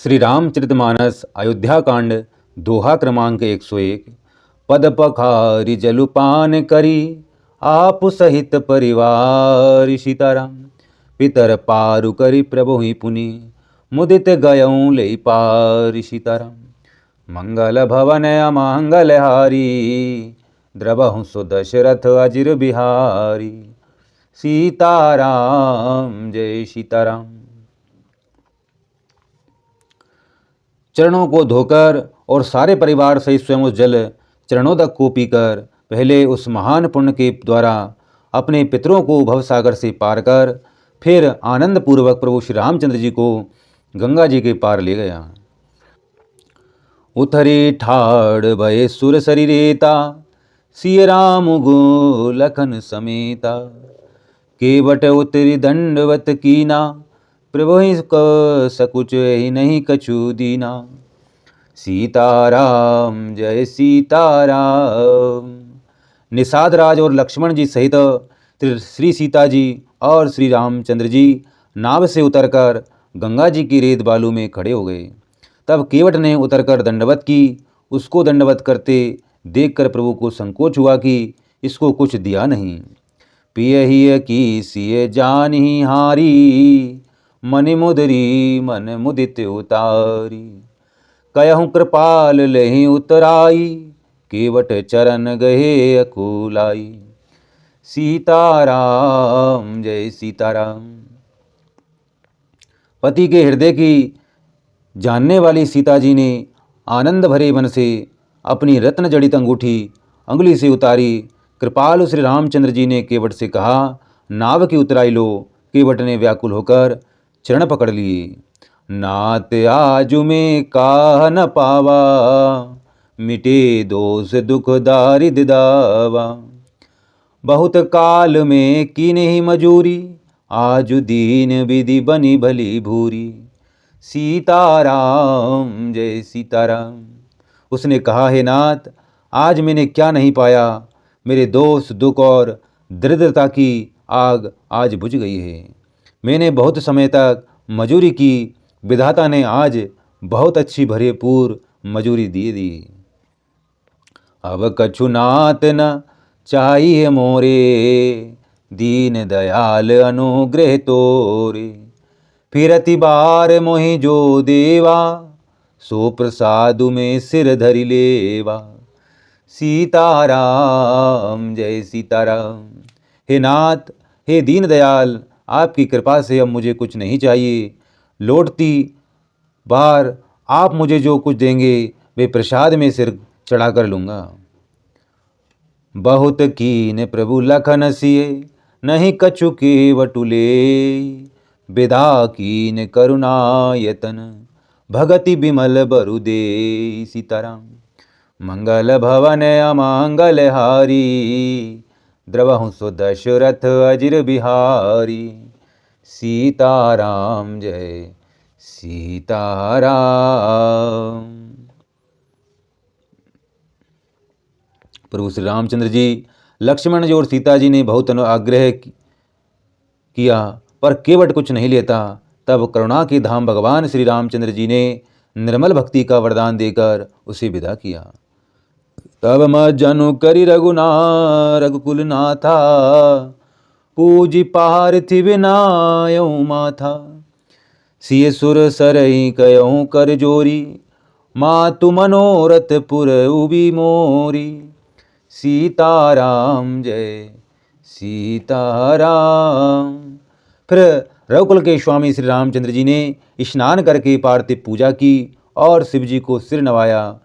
श्री रामचरितमानस अयोध्या कांड दोहा क्रमांक 101। पद पखारी जलुपान करी आप सहित परिवार सीताराम। पितर पारु करी प्रभु ही पुनि मुदित गयऊँ ले पार सीताराम। मंगल भवन अमंगल हारी द्रवहु सो दशरथ अजिर बिहारी। सीताराम जय सीताराम। चरणों को धोकर और सारे परिवार सहित स्वयं उस जल चरणों तक को पीकर पहले उस महान पुण्य के द्वारा अपने पितरों को भवसागर से पार कर फिर आनंद पूर्वक प्रभु श्री रामचंद्र जी को गंगा जी के पार ले गया। उथरे ठाड़ भय सुर शरीरेता सिय राम गो लखन समेता। केवट उतरी दंडवत कीना प्रभु सकुच ही नहीं कछु दीना। सीताराम जय सीताराम। निषाद राज और लक्ष्मण जी सहित श्री सीता जी और श्री रामचंद्र जी नाव से उतरकर गंगा जी की रेत बालू में खड़े हो गए। तब केवट ने उतरकर दंडवत की। उसको दंडवत करते देखकर प्रभु को संकोच हुआ कि इसको कुछ दिया नहीं। पिय ही की सिय जान ही हारी मन मुदरी मन मुदित उतारी। कयहु कृपाल लहि उतराई केवट चरण गहे अकुलाई। सीताराम जय सीताराम। पति के हृदय की जानने वाली सीता जी ने आनंद भरे मन से अपनी रत्न जड़ित अंगूठी अंगुली से उतारी। कृपालु श्री रामचंद्र जी ने केवट से कहा, नाव की उतराई लो। केवट ने व्याकुल होकर चरण पकड़ लिए। नात आजु में काह न पावा मिटे दोष दुख दारिद दावा। बहुत काल में कीन्ही मजूरी आजु दीन विधि बनी भली भूरी। सीताराम जय सीताराम। उसने कहा, हे नाथ, आज मैंने क्या नहीं पाया। मेरे दोष दुख और दरिद्रता की आग आज बुझ गई है। मैंने बहुत समय तक मजूरी की। विधाता ने आज बहुत अच्छी भरपूर मजूरी दे दी। अब कछु नात न चाहिए मोरे दीन दयाल अनुग्रह तोरे। फिरति बार मोहि जो देवा सो प्रसादु में सिर धरि लेवा। सीताराम जय सीताराम। हे नाथ, हे दीन दयाल, आपकी कृपा से अब मुझे कुछ नहीं चाहिए। लौटती बार आप मुझे जो कुछ देंगे वे प्रसाद में सिर चढ़ाकर लूँगा। बहुत कीन प्रभु लखन सिए नहीं कछु केवटुले। विधा कीन करुणायतन भगति बिमल बरु दे। सीताराम। मंगल भवन अमंगल हारी द्रवहु सो दशरथ अजिर बिहारी। सीताराम जय सीताराम। प्रभु श्री रामचंद्र जी, लक्ष्मण जी और सीता जी ने बहुत आग्रह किया पर केवट कुछ नहीं लेता। तब करुणा के धाम भगवान श्री रामचंद्र जी ने निर्मल भक्ति का वरदान देकर उसे विदा किया। तब मज्जनु करि रघुकुल नाथा पूजी पार्थिव नायऊ माथा। सिय सुर सरई कयऊँ कर जोरी मातु मनोरथ पुर उबी मोरी। सीताराम जय सीताराम। फिर रघुकुल के स्वामी श्री रामचंद्र जी ने स्नान करके पार्थिव पूजा की और शिव जी को सिर नवाया।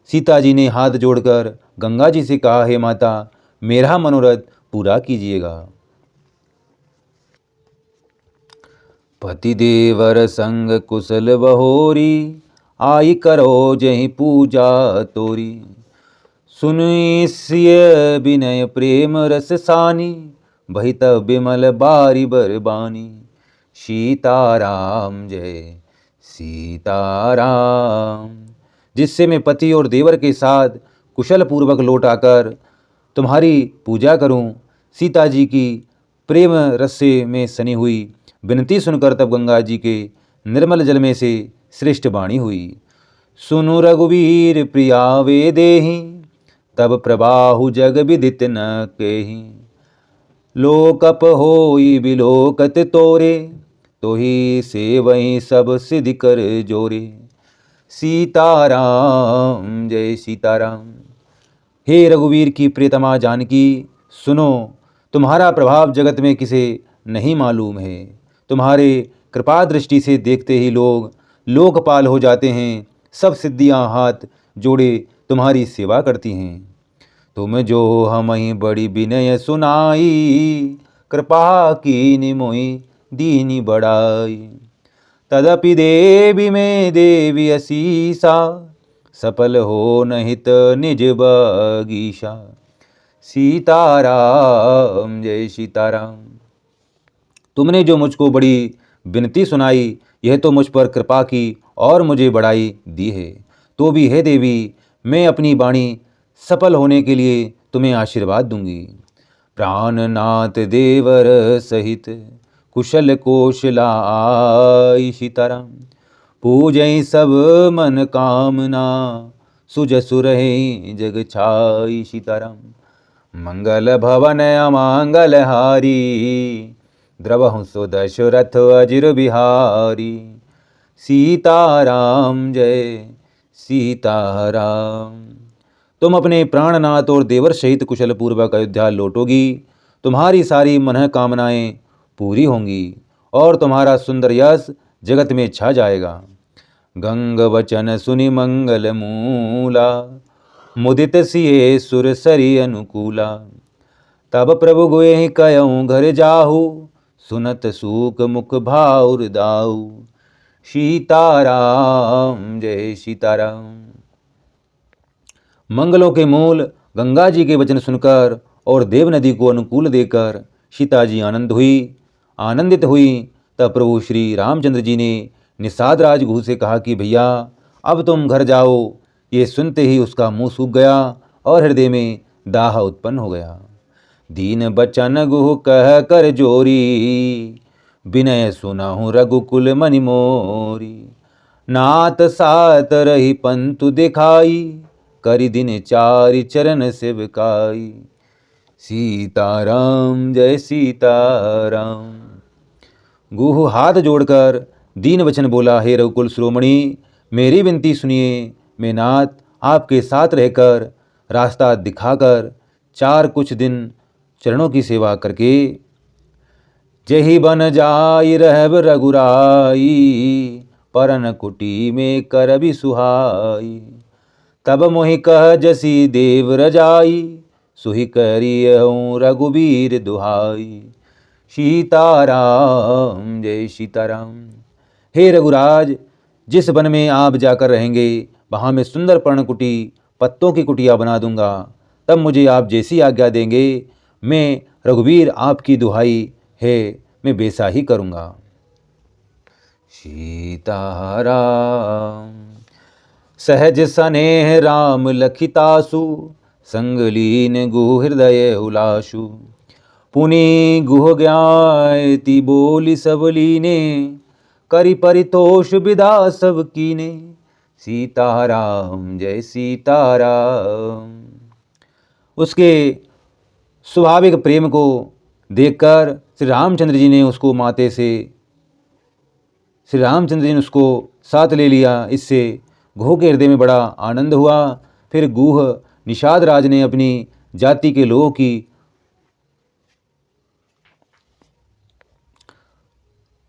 सीता जी ने हाथ जोड़कर गंगा जी से कहा, हे माता, मेरा मनोरथ पूरा कीजिएगा। पति देवर संग कुशल बहोरी आई करो जहि पूजा तोरी। सुनि सिय विनय प्रेम रस सानी बही तब बिमल बारी बरबानी। सीताराम जय सीताराम। जिससे मैं पति और देवर के साथ कुशल पूर्वक लौट आकर तुम्हारी पूजा करूं। सीता जी की प्रेम रस से में सनी हुई विनती सुनकर तब गंगा जी के निर्मल जल में से श्रेष्ठ वाणी हुई। सुनु रघुवीर प्रिया वे देहि, तब प्रबाहु जग विदित न केहि। लोकप होई बिलोकत तोरे, तोहि सेवहि सब सिद्धि कर जोरे। सीताराम जय सीताराम। हे रघुवीर की प्रियतमा जानकी, सुनो, तुम्हारा प्रभाव जगत में किसे नहीं मालूम है। तुम्हारे कृपा दृष्टि से देखते ही लोग लोकपाल हो जाते हैं। सब सिद्धियां हाथ जोड़े तुम्हारी सेवा करती हैं। तुम जो हमहि बड़ी विनय सुनाई, कृपा कीनि मोहि दीनि बड़ाई। तदपि देवी में देवी असीसा, सफल हो नहित निज बगीचा। सीताराम जय सीताराम। तुमने जो मुझको बड़ी विनती सुनाई, यह तो मुझ पर कृपा की और मुझे बड़ाई दी है। तो भी हे देवी, मैं अपनी वाणी सफल होने के लिए तुम्हें आशीर्वाद दूंगी। प्राणनाथ देवर सहित कुशल कोशलाई। सीताराम। पूजै सब मन कामना, सुज सुरहि जग छाई। सीताराम। मंगल भवन अमंगल हारी, द्रवहु सो दशरथ अजिर बिहारी। सीताराम जय सीताराम। तुम अपने प्राणनाथ और देवर सहित कुशल पूर्वक अयोध्या लौटोगी। तुम्हारी सारी मनः कामनाएं पूरी होंगी और तुम्हारा सुंदर यश जगत में छा जाएगा। गंग वचन सुनि मंगल मूला, मुदित सिए सुर सरि अनुकूला। तब प्रभु गोहि कयऊँ घर जाहु, सुनत सूक मुख भाउर दाऊ। सीताराम जय सीताराम। मंगलों के मूल गंगा जी के वचन सुनकर और देव नदी को अनुकूल देकर सीता जी आनंदित हुई। तब प्रभु श्री रामचंद्र जी ने निषाद राज गुह से कहा कि भैया, अब तुम घर जाओ। ये सुनते ही उसका मुंह सूख गया और हृदय में दाह उत्पन्न हो गया। दीन बचन गुह कह कर जोरी, विनय सुनहु रघुकुल मनि मोरी। नाथ सात रही पंतु दिखाई, करि दिन चारि चरण सेवकाई। सीताराम जय सीताराम। गुह हाथ जोड़कर दीन वचन बोला, हे रघुकुल शिरोमणि, मेरी विनती सुनिए। मैं नाथ आपके साथ रहकर रास्ता दिखाकर चार कुछ दिन चरणों की सेवा करके जही बन जाई रहब रघुराई। परन कुटी में करबि सुहाई। तब मोहि कह जसी देव रजाई, सुहि करियहूँ रघुबीर दुहाई। सीताराम जय सीताराम। हे रघुराज, जिस वन में आप जाकर रहेंगे वहाँ मैं सुंदर पर्णकुटी पत्तों की कुटिया बना दूंगा। तब मुझे आप जैसी आज्ञा देंगे, मैं रघुवीर आपकी दुहाई है मैं वैसा ही करूँगा। सीताराम। सहज सनेह राम लखितासु, संग लीन गुह हृदय उलासु। पुनि गुह ज्ञाति बोली सब लीने, करि परितोष विदा सब कीने। सीताराम जय सीताराम। उसके स्वाभाविक प्रेम को देखकर श्री रामचंद्र जी ने उसको साथ ले लिया। इससे गुह के हृदय में बड़ा आनंद हुआ। फिर गुह निषाद राज ने अपनी जाति के लोगों की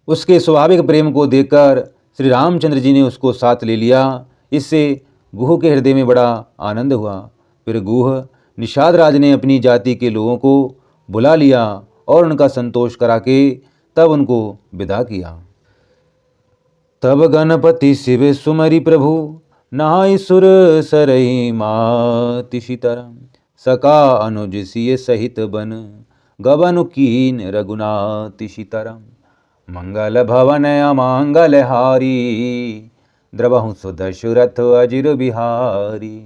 उसके स्वाभाविक प्रेम को देखकर श्री रामचंद्र जी ने उसको साथ ले लिया। इससे गुह के हृदय में बड़ा आनंद हुआ। फिर गुह निषाद राज ने अपनी जाति के लोगों को बुला लिया और उनका संतोष करा के तब उनको विदा किया। तब गणपति शिव सुमरि प्रभु, नाहि सुर सरहि माति। सीताराम। सका अनुज सिय सहित बन, गबनु कीन रघुनाथ। सीताराम। मंगल भवन अमंगल हारी, द्रवहु सो दशरथ अजिर बिहारी।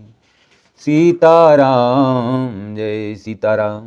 सीताराम जय सीताराम।